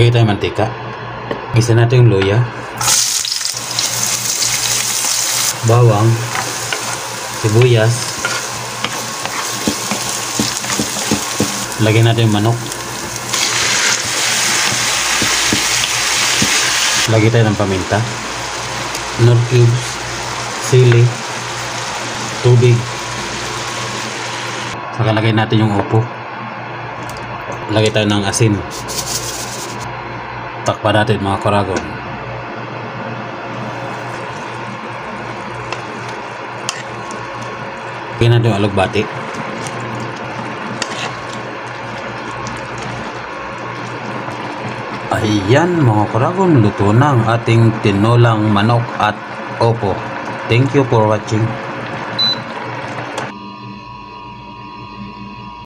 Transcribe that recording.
Lagay tayo mantika. Gisa natin yung luya, bawang, sibuyas. Lagyan natin yung manok. Lagyan tayo ng paminta, nor cubes, sili, tubig. Saka lagay natin yung upo. Lagay tayo ng asin. Takpan natin mga karagon. Lagyan natin yung alugbati. Ayan mga karagon, luto na ang ating tinolang manok at opo. Thank you for watching.